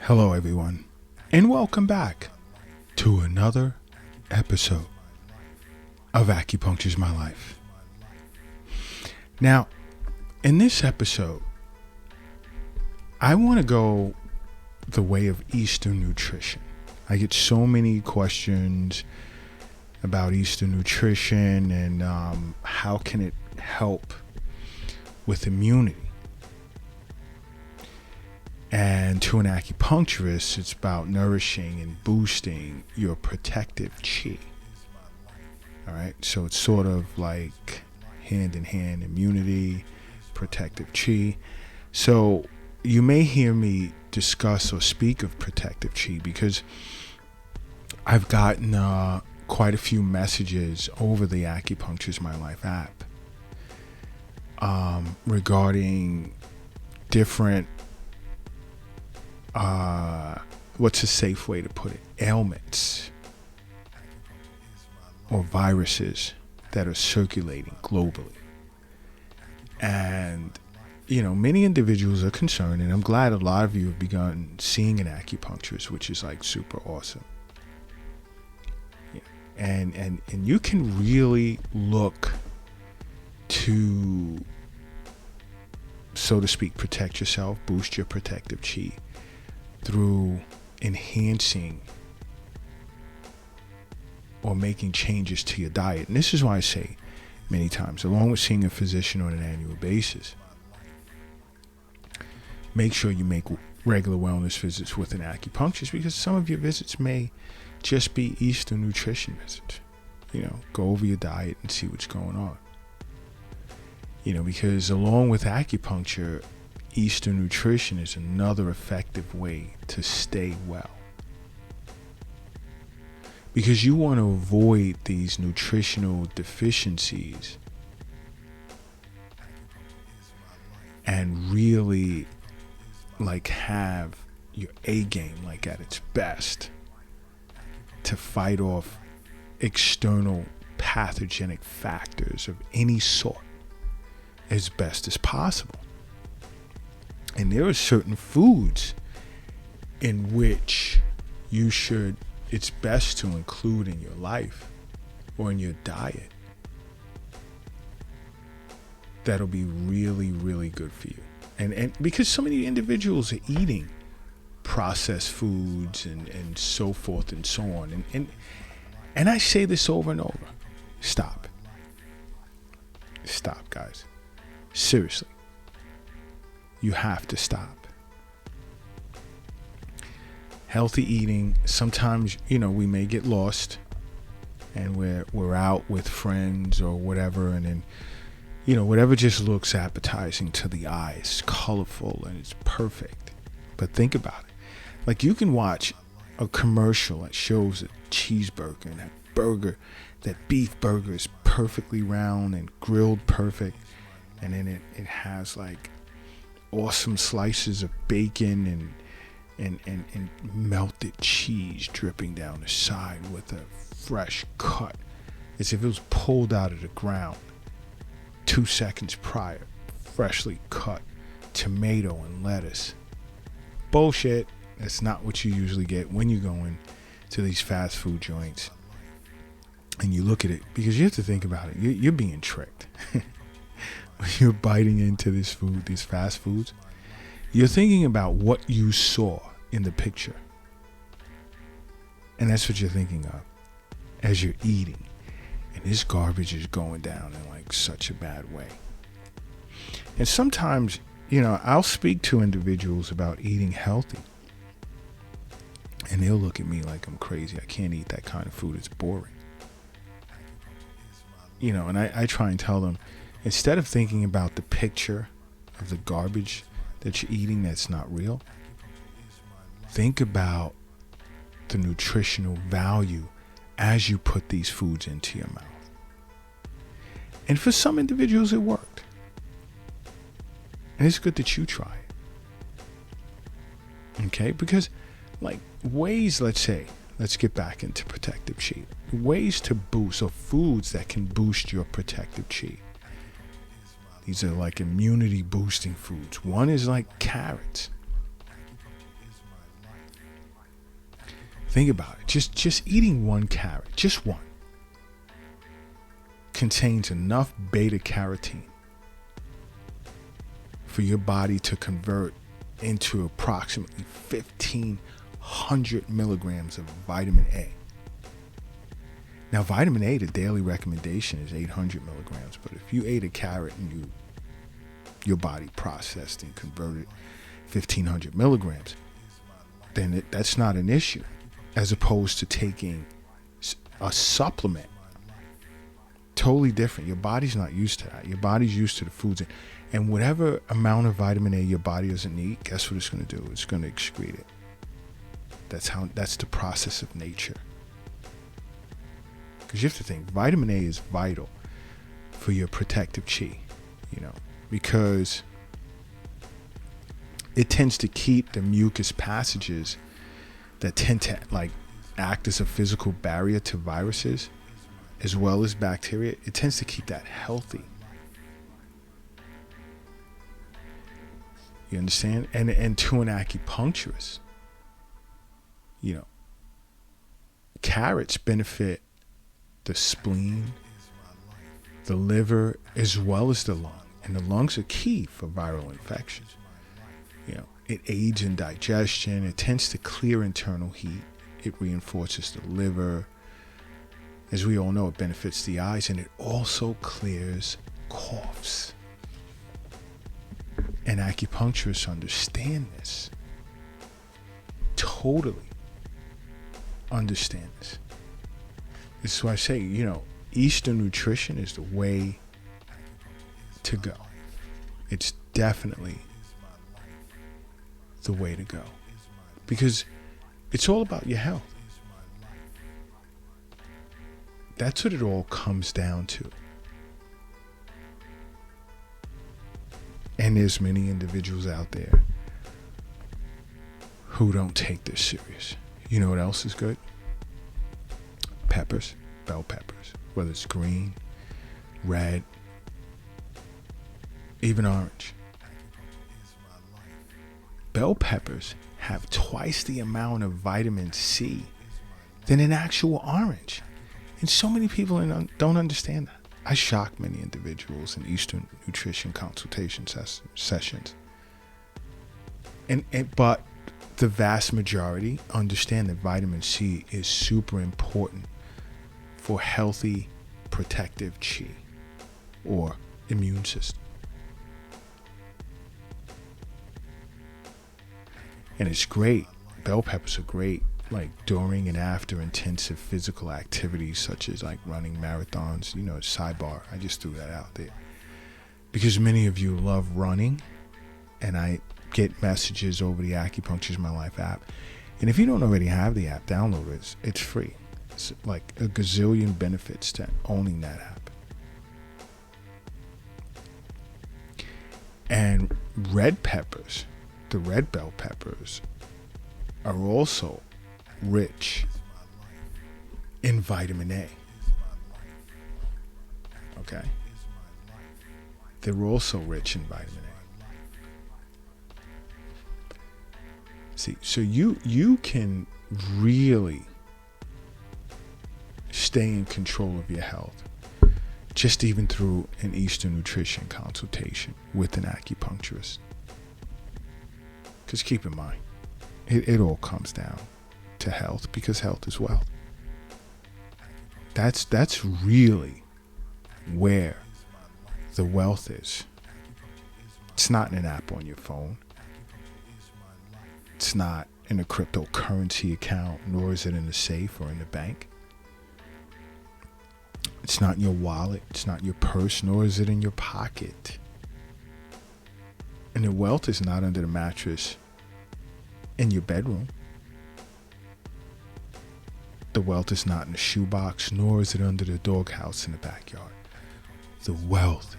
Hello, everyone, and welcome back to another episode of Acupuncture's My Life. Now, in this episode, I want to go the way of Eastern nutrition. I get so many questions about Eastern nutrition and how can it help with immunity. And to an acupuncturist, it's about nourishing and boosting your protective chi. All right, so it's sort of like hand in hand, immunity, protective chi. So you may hear me discuss or speak of protective chi because I've gotten quite a few messages over the Acupuncture's My Life app regarding different what's a safe way to put it, ailments or viruses that are circulating globally. And many individuals are concerned, and I'm glad a lot of you have begun seeing an acupuncturist, which is like super awesome. Yeah. And you can really look to, so to speak, protect yourself, boost your protective chi through enhancing or making changes to your diet. And this is why I say many times, along with seeing a physician on an annual basis, make sure you make regular wellness visits with an acupuncturist, because some of your visits may just be Eastern nutrition visits. Go over your diet and see what's going on. Because along with acupuncture, Eastern nutrition is another effective way to stay well. Because you want to avoid these nutritional deficiencies and really have your A game at its best to fight off external pathogenic factors of any sort as best as possible. And there are certain foods in which it's best to include in your life or in your diet that'll be really, really good for you. And because so many individuals are eating processed foods and so forth and so on. And I say this over and over. Stop. Stop, guys. Seriously. You have to stop. Healthy eating, sometimes, we may get lost and we're out with friends or whatever, and then, whatever just looks appetizing to the eye, it's colorful and it's perfect. But think about it. You can watch a commercial that shows a cheeseburger, and that burger, that beef burger is perfectly round and grilled perfect. And then it has awesome slices of bacon and melted cheese dripping down the side with a fresh cut, as if it was pulled out of the ground 2 seconds prior. Freshly cut tomato and lettuce. Bullshit. That's not what you usually get when you go in to these fast food joints and you look at it, because you have to think about it. You're being tricked. When you're biting into this food, these fast foods, you're thinking about what you saw in the picture. And that's what you're thinking of as you're eating. And this garbage is going down in such a bad way. And sometimes, I'll speak to individuals about eating healthy. And they'll look at me like I'm crazy. I can't eat that kind of food. It's boring. And I try and tell them, instead of thinking about the picture of the garbage that you're eating that's not real, think about the nutritional value as you put these foods into your mouth. And for some individuals, it worked. And it's good that you try it. Okay? Because, ways, let's get back into protective chi. Ways to boost, or foods that can boost your protective chi. These are immunity boosting foods. One is carrots. Think about it. Just eating one carrot, just one, contains enough beta carotene for your body to convert into approximately 1,500 milligrams of vitamin A. Now, vitamin A, the daily recommendation is 800 milligrams, but if you ate a carrot and your body processed and converted 1,500 milligrams, then that's not an issue, as opposed to taking a supplement. Totally different. Your body's not used to that. Your body's used to the foods. And whatever amount of vitamin A your body doesn't need, guess what it's going to do? It's going to excrete it. That's the process of nature. Because you have to think, vitamin A is vital for your protective chi, because it tends to keep the mucus passages that tend to act as a physical barrier to viruses as well as bacteria. It tends to keep that healthy. You understand? And to an acupuncturist, carrots benefit the spleen, the liver, as well as the lung. And the lungs are key for viral infections. It aids in digestion. It tends to clear internal heat. It reinforces the liver. As we all know, it benefits the eyes, and it also clears coughs. And acupuncturists understand this. Totally understand this. This is why I say, Eastern nutrition is the way to go. It's definitely the way to go. Because it's all about your health. That's what it all comes down to. And there's many individuals out there who don't take this serious. You know what else is good? Peppers, bell peppers, whether it's green, red, even orange. Bell peppers have twice the amount of vitamin C than an actual orange. And so many people don't understand that. I shock many individuals in Eastern nutrition consultation sessions. But the vast majority understand that vitamin C is super important for healthy protective chi or immune system. And it's great. Bell peppers are great, during and after intensive physical activities such as running marathons. Sidebar, I just threw that out there. Because many of you love running, and I get messages over the Acupuncture is My Life app. And if you don't already have the app, download it. It's free. It's like a gazillion benefits to owning that app. And red peppers, the red bell peppers, are also rich in vitamin A. Okay? They're also rich in vitamin A. See, so you can really stay in control of your health just even through an Eastern nutrition consultation with an acupuncturist. Because keep in mind, it all comes down to health, because health is wealth. That's really where the wealth is. It's not in an app on your phone. It's not in a cryptocurrency account, nor is it in a safe or in the bank. It's not in your wallet. It's not in your purse, nor is it in your pocket. And the wealth is not under the mattress in your bedroom. The wealth is not in the shoebox, nor is it under the doghouse in the backyard. The wealth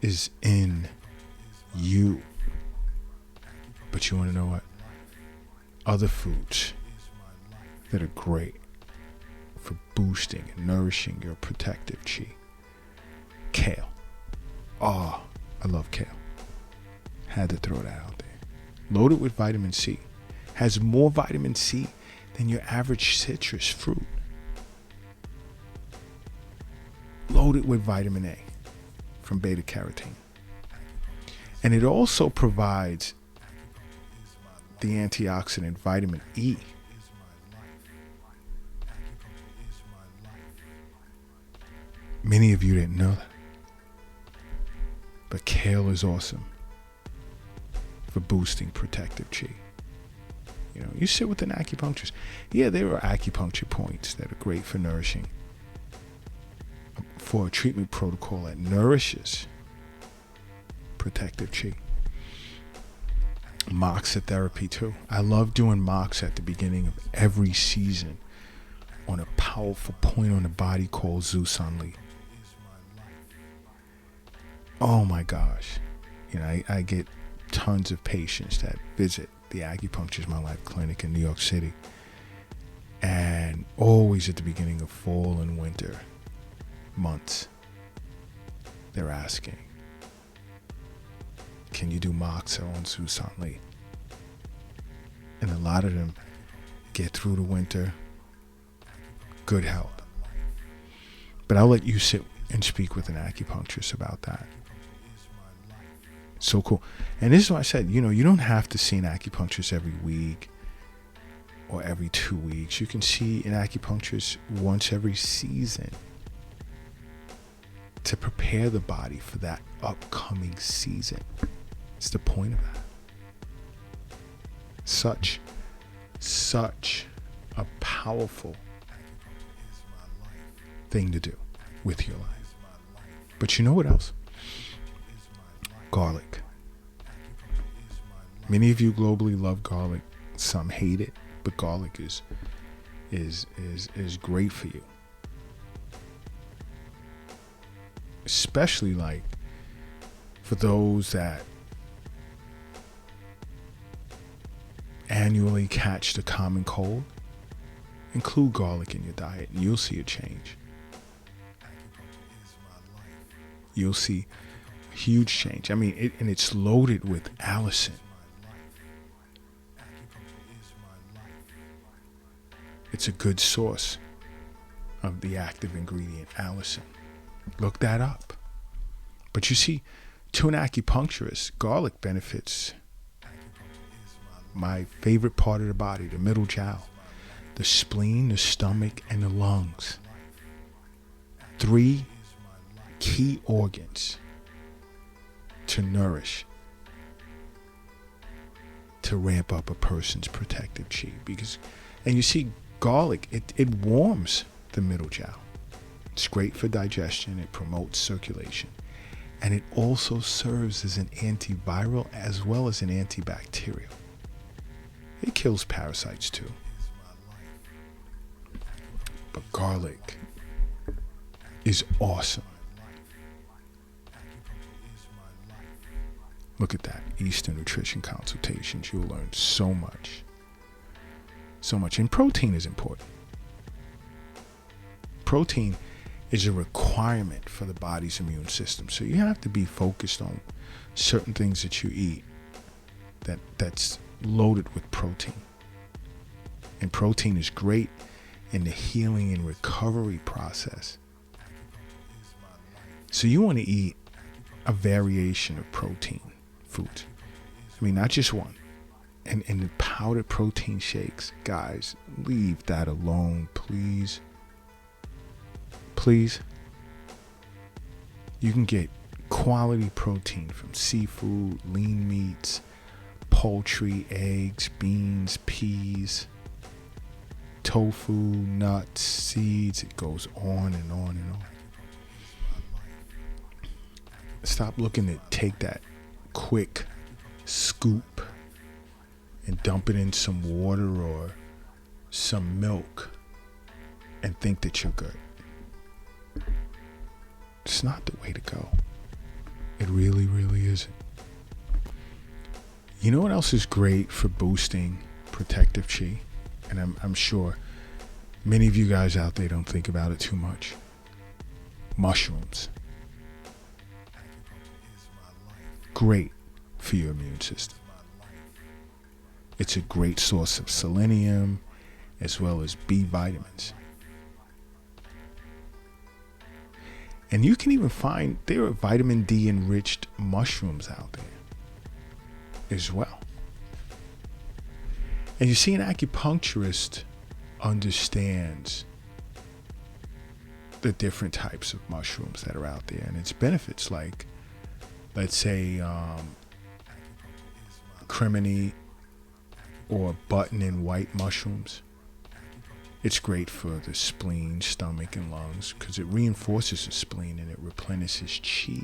is in you. But you want to know what? Other foods that are great for boosting and nourishing your protective chi. Kale. Oh, I love kale. Had to throw that out there. Loaded with vitamin C. Has more vitamin C than your average citrus fruit. Loaded with vitamin A from beta carotene. And it also provides the antioxidant vitamin E. Many of you didn't know that. But kale is awesome for boosting protective chi. You know, you sit with an acupuncturist. Yeah, there are acupuncture points that are great for nourishing, for a treatment protocol that nourishes protective chi. Moxa therapy too. I love doing moxa at the beginning of every season on a powerful point on the body called Zusanli. Oh my gosh. You know, I get tons of patients that visit the Acupuncture is My Life clinic in New York City. And always at the beginning of fall and winter months, they're asking, can you do moxa on Zusanli? And a lot of them get through the winter, good health. But I'll let you sit and speak with an acupuncturist about that. So cool. And this is why I said, you know, you don't have to see an acupuncturist every week or every 2 weeks. You can see an acupuncturist once every season to prepare the body for that upcoming season. It's the point of that. Such a powerful thing to do with your life. But you know what else? Garlic. Many of you globally love garlic. Some hate it, but garlic is great for you. Especially like for those that annually catch the common cold. Include garlic in your diet and you'll see a change. You'll see a huge change. I mean, it's loaded with allicin. It's a good source of the active ingredient, allicin. Look that up. But you see, to an acupuncturist, garlic benefits my favorite part of the body, the middle jiao, the spleen, the stomach, and the lungs. 3 key organs to nourish, to ramp up a person's protective chi. And you see, garlic, it warms the middle jiao. It's great for digestion. It promotes circulation. And it also serves as an antiviral as well as an antibacterial. It kills parasites too. But garlic is awesome. Look at that. Eastern Nutrition Consultations. You'll learn so much. So much. And protein is important. Protein is a requirement for the body's immune system. So you have to be focused on certain things that you eat that's loaded with protein. And protein is great in the healing and recovery process. So you want to eat a variation of protein foods. I mean, not just one. And the powdered protein shakes, guys, leave that alone, please. Please. You can get quality protein from seafood, lean meats, poultry, eggs, beans, peas, tofu, nuts, seeds. It goes on and on and on. Stop looking to take that quick scoop and dump it in some water or some milk and think that you're good. It's not the way to go. It really, really isn't. You know what else is great for boosting protective chi? And I'm sure many of you guys out there don't think about it too much. Mushrooms. Great for your immune system. It's a great source of selenium as well as B vitamins. And you can even find there are vitamin D enriched mushrooms out there as well. And you see, an acupuncturist understands the different types of mushrooms that are out there and its benefits, like, let's say, crimini or button and white mushrooms. It's great for the spleen, stomach, and lungs because it reinforces the spleen and it replenishes chi,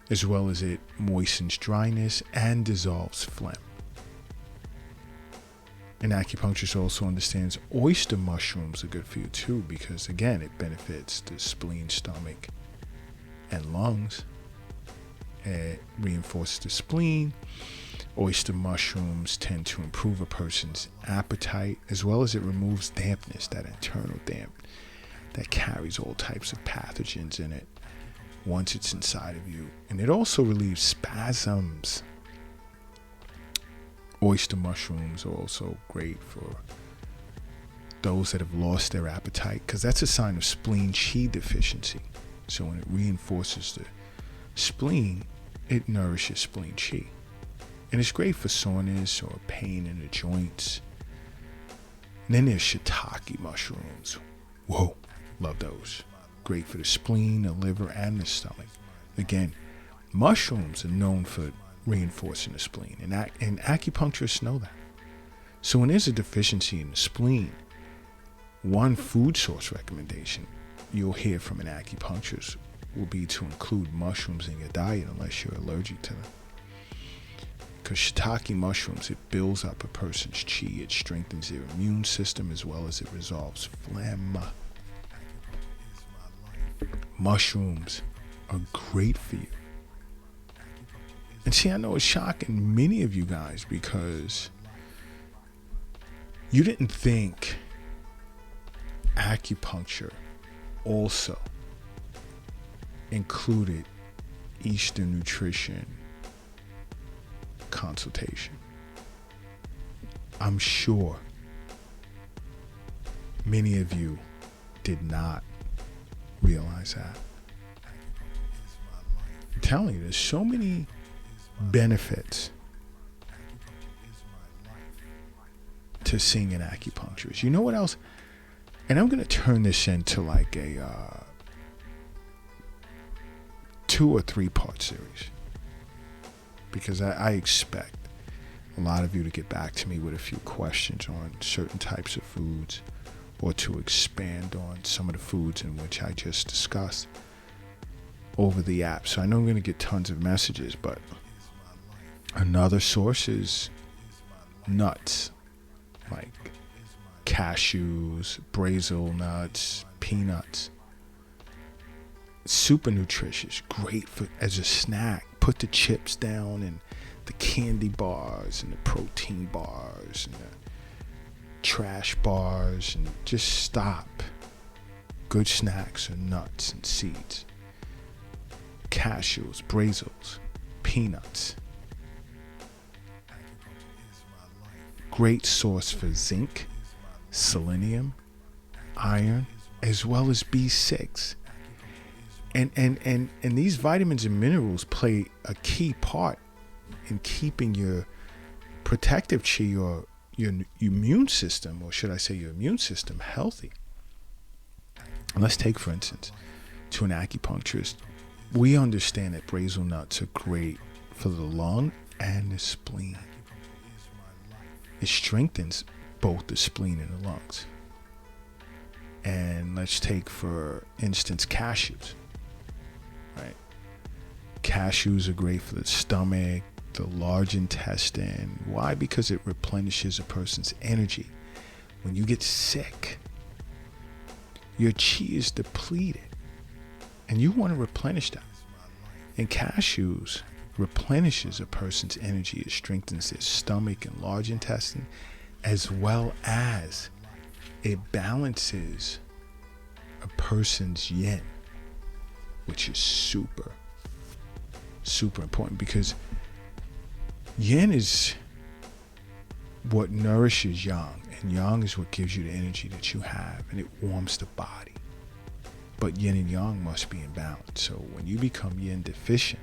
as well as it moistens dryness and dissolves phlegm. And acupuncturist also understands oyster mushrooms are good for you too because, again, it benefits the spleen, stomach, and lungs. It reinforces the spleen. Oyster mushrooms tend to improve a person's appetite, as well as it removes dampness, that internal damp that carries all types of pathogens in it once it's inside of you. And it also relieves spasms. Oyster mushrooms are also great for those that have lost their appetite because that's a sign of spleen chi deficiency. So when it reinforces the spleen, it nourishes spleen chi. And it's great for soreness or pain in the joints. And then there's shiitake mushrooms. Whoa, love those. Great for the spleen, the liver, and the stomach. Again, mushrooms are known for reinforcing the spleen, and acupuncturists know that. So when there's a deficiency in the spleen, one food source recommendation you'll hear from an acupuncturist will be to include mushrooms in your diet unless you're allergic to them. Because shiitake mushrooms, it builds up a person's chi, it strengthens their immune system as well as it resolves phlegm. Mushrooms are great for you. And see, I know it's shocking many of you guys because you didn't think acupuncture also included Eastern nutrition consultation. I'm sure many of you did not realize that. I'm telling you, there's so many benefits to seeing an acupuncturist. You know what else? And I'm going to turn this into like a 2 or 3 part series because I expect a lot of you to get back to me with a few questions on certain types of foods or to expand on some of the foods in which I just discussed over the app. So I know I'm going to get tons of messages, but another source is nuts, like cashews, Brazil nuts, peanuts. Super nutritious, great for as a snack. Put the chips down and the candy bars and the protein bars and the trash bars and just stop. Good snacks are nuts and seeds. Cashews, Brazils, peanuts. Great source for zinc, selenium, iron, as well as B6. And these vitamins and minerals play a key part in keeping your protective chi or your immune system, or should I say your immune system, healthy. And let's take, for instance, to an acupuncturist, we understand that Brazil nuts are great for the lung and the spleen. It strengthens both the spleen and the lungs. And let's take, for instance, cashews. Right? Cashews are great for the stomach, the large intestine. Why? Because it replenishes a person's energy. When you get sick, your chi is depleted, and you want to replenish that. And cashews replenishes a person's energy. It strengthens their stomach and large intestine, as well as it balances a person's yin, which is super, super important because yin is what nourishes yang, And yang is what gives you the energy that you have, and it warms the body. But yin and yang must be in balance. So when you become yin deficient,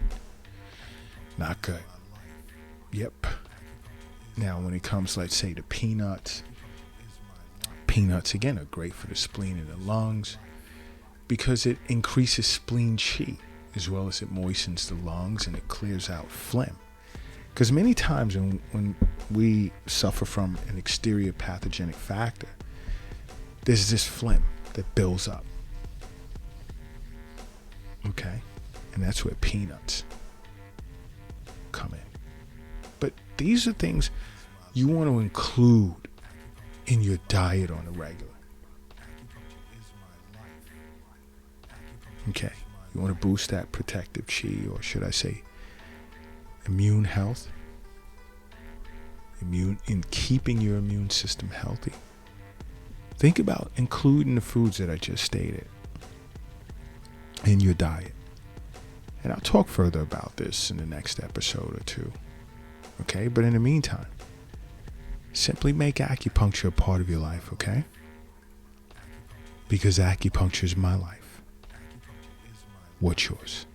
not good. Yep. Now when it comes, let's say, to peanuts again are great for the spleen and the lungs because it increases spleen qi, as well as it moistens the lungs and it clears out phlegm. Because many times when we suffer from an exterior pathogenic factor, there's this phlegm that builds up. Okay? And that's where peanuts come in. But these are things you want to include in your diet on a regular. Okay? You want to boost that protective chi, or should I say immune health, in keeping your immune system healthy. Think about including the foods that I just stated in your diet. And I'll talk further about this in the next episode or two. Okay? But in the meantime, simply make acupuncture a part of your life, okay? Because acupuncture is my life. What's yours?